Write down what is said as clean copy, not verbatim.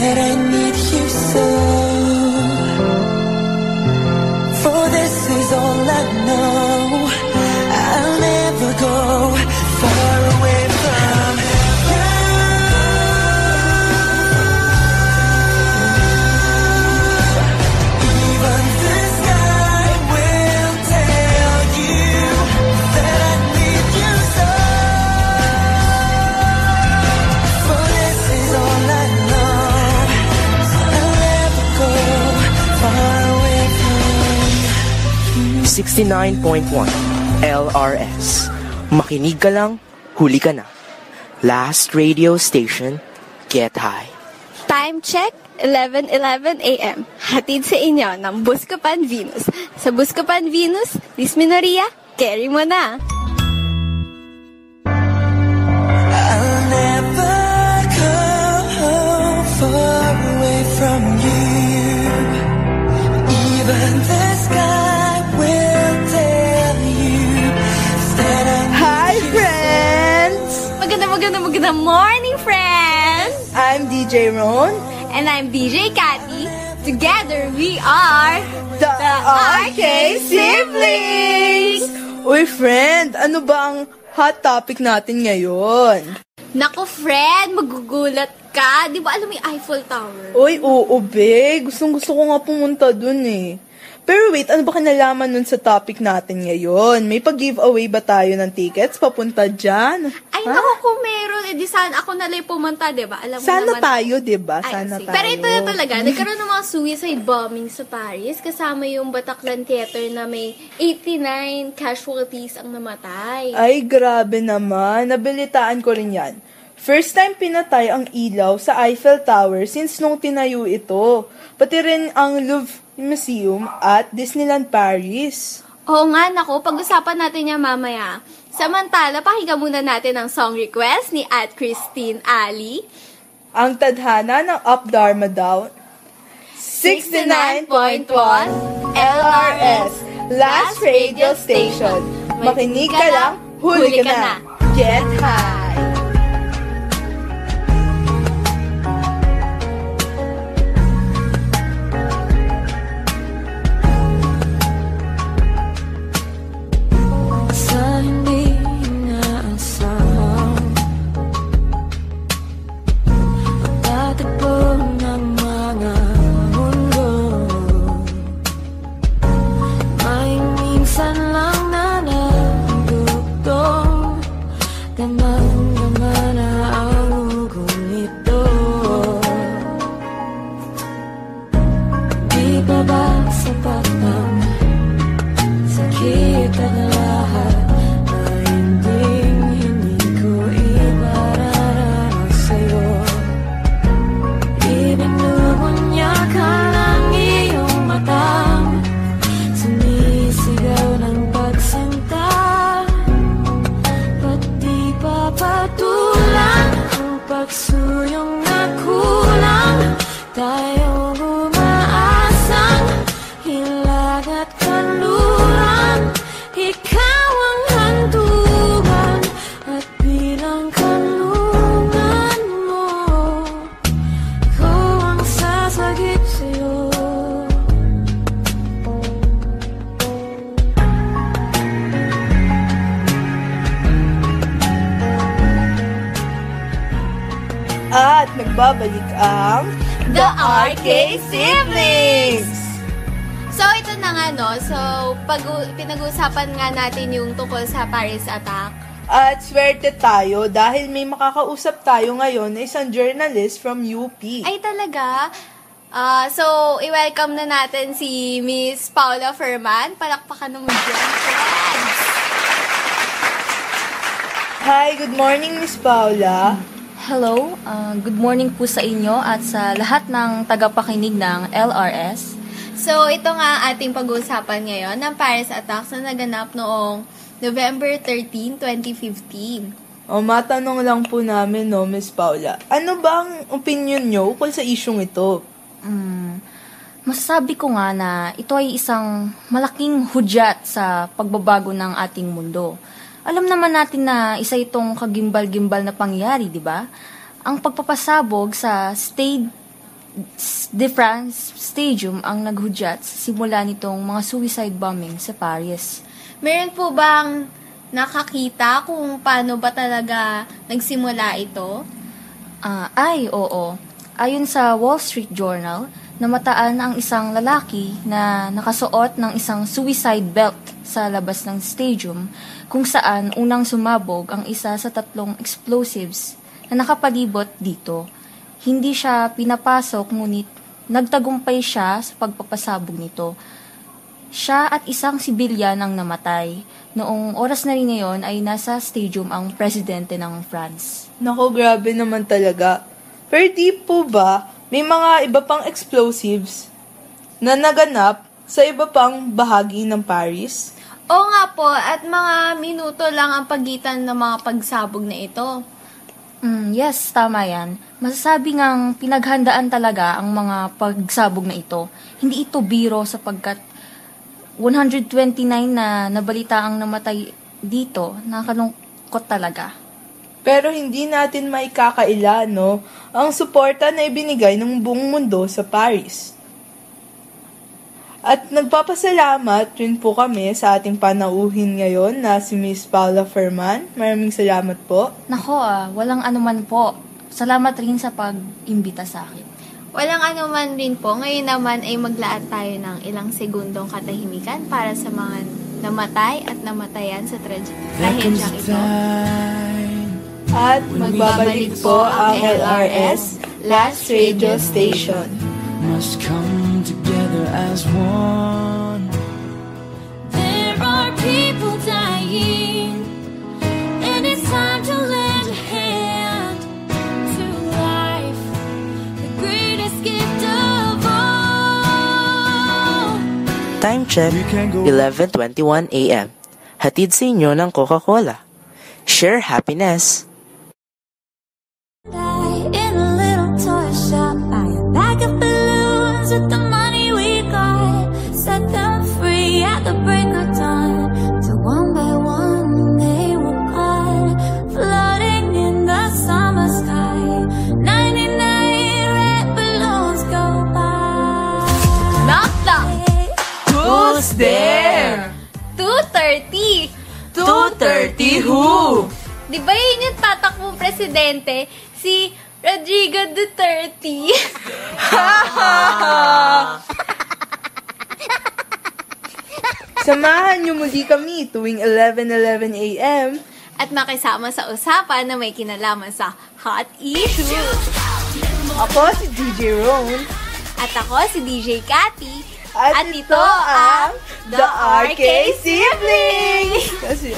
that I need you so. For this is all I know. I'll never go far away from you. Even the sky will tell you that I need you so. For this is all I know. I'll never go far away from you. 69.1 LRS. Makinig ka lang, huli ka na. Last radio station, get high. Time check, 11:11 a.m. Hatid sa inyo ng Buscopan Venus. Sa Buscopan Venus, Miss Minoria, carry mo na. I'll never go far away from you. Even the sky will tell you that I need Hi, you friends! Maganda morning, friends! I'm DJ Ron, And I'm DJ Cathy. Together we are the RK Siblings! Uy, friend, ano ba ang hot topic natin ngayon? Nako, friend, magugulat ka. Di ba alam mo yung Eiffel Tower? Uy, oo, be. Gustong-gusto ko nga pumunta dun eh. Pero wait, ano ba kinalaman nun sa topic natin ngayon? May pag-giveaway ba tayo ng tickets papunta dyan? Ay, naku, kung meron, edi sana ako nalang pumunta, di ba? Alam mo Sana naman, tayo, diba? Ay, Sana sige. tayo. Pero ito na talaga, nagkaroon ng mga suicide bombing sa Paris, kasama yung Bataclan Theater na may 89 casualties ang namatay. Ay, grabe naman. Nabilitaan ko rin yan. First time pinatay ang ilaw sa Eiffel Tower since nung tinayo ito. Pati rin ang Louvre Museum at Disneyland Paris. Oo nga, naku, pag-usapan natin yan mamaya. Samantala, pakinggan muna natin ang song request ni Christine Ali. Ang tadhana ng Up Dharma Down. 69.1 LRS, Last Radio Station. Makinig ka lang, huli ka na. Get high! Sa hindi inaasahan, tatagpo ng mga mundo. May minsan lang na nandugtong, damang-dama na ang ugong ito. Di ba ba sapat ang sakit at lahat na hindi ko ipararanas sa'yo? Ibinubunya ka ng iyong matang, sumisigaw ng pagsinta. Ba't di pa patulan ang pagsuyong na kulang? Tayo umaasang hilag at kanluran. Ikaw ang hantungan at bilang kanlungan mo, ko ang sasagip sa'yo. At nagbabalik ang The RK Siblings! So, ito na nga, no? So, pinag-uusapan nga natin yung tungkol sa Paris attack. At swerte tayo dahil may makakausap tayo ngayon na isang journalist from UP. Ay, talaga? So, i-welcome na natin si Miss Paula Ferman. Palakpakan naman dyan, friends! Hi, good morning, Miss Paula. Hello, good morning po sa inyo at sa lahat ng tagapakinig ng LRS. So, ito nga ating pag-uusapan ngayon ng Paris attacks na naganap noong November 13, 2015. O, matanong lang po namin, no, Miss Paula. Ano ba ang opinion nyo kung sa isyong ito? Masasabi ko nga na ito ay isang malaking hudyat sa pagbabago ng ating mundo. Alam naman natin na isa itong kagimbal-gimbal na pangyayari, di ba? Ang pagpapasabog sa de France Stadium ang naghudyat sa simula nitong mga suicide bombing sa Paris. Meron po bang nakakita kung paano ba talaga nagsimula ito? Oo. Ayon sa Wall Street Journal, namataan ang isang lalaki na nakasuot ng isang suicide belt sa labas ng stadium kung saan unang sumabog ang isa sa 3 explosives na nakapalibot dito. Hindi siya pinapasok ngunit nagtagumpay siya sa pagpapasabog nito. Siya at isang sibilyan ang namatay. Noong oras na rin ngayon ay nasa stadium ang presidente ng France. Nako, grabe naman talaga. Pero di po ba may mga iba pang explosives na naganap sa iba pang bahagi ng Paris? Oo nga po, at mga minuto lang ang pagitan ng mga pagsabog na ito. Yes, tama yan. Masasabi ngang pinaghandaan talaga ang mga pagsabog na ito. Hindi ito biro sapagkat 129 na nabalita ang namatay dito. Nakalungkot talaga. Pero hindi natin maikakaila, no, ang suporta na ibinigay ng buong mundo sa Paris. At nagpapasalamat rin po kami sa ating panauhin ngayon na si Miss Paula Ferman. Maraming salamat po. Nako, walang anuman po. Salamat rin sa pag-imbita sa akin. Walang anuman rin po. Ngayon naman ay maglaan tayo ng ilang segundong katahimikan para sa mga namatay at namatayan sa trahedyang ito. At magbabalik po ang LRS Last Radio Station. Must come together as one. There are people dying, and it's time to lend a hand to life, the greatest gift of all. Time check, 11:21 a.m. Hatid sa inyo ng Coca-Cola. Share happiness. In a little toy shop, buy a bag of balloons with the money we got. Set them free at the break of dawn. To one by one they were caught, floating in the summer sky. 99 red balloons go by. Knock knock! Who's there? 2:30! 2:30 who? Di ba yun yung tatakbong presidente? Si Rodrigo Duterte. Samahan niyo muli kami tuwing 11:11 a.m. At makisama sa usapan na may kinalaman sa hot issue. Ako si DJ Ron. At ako si DJ Cathy. At ito ang The RK Siblings! Kasi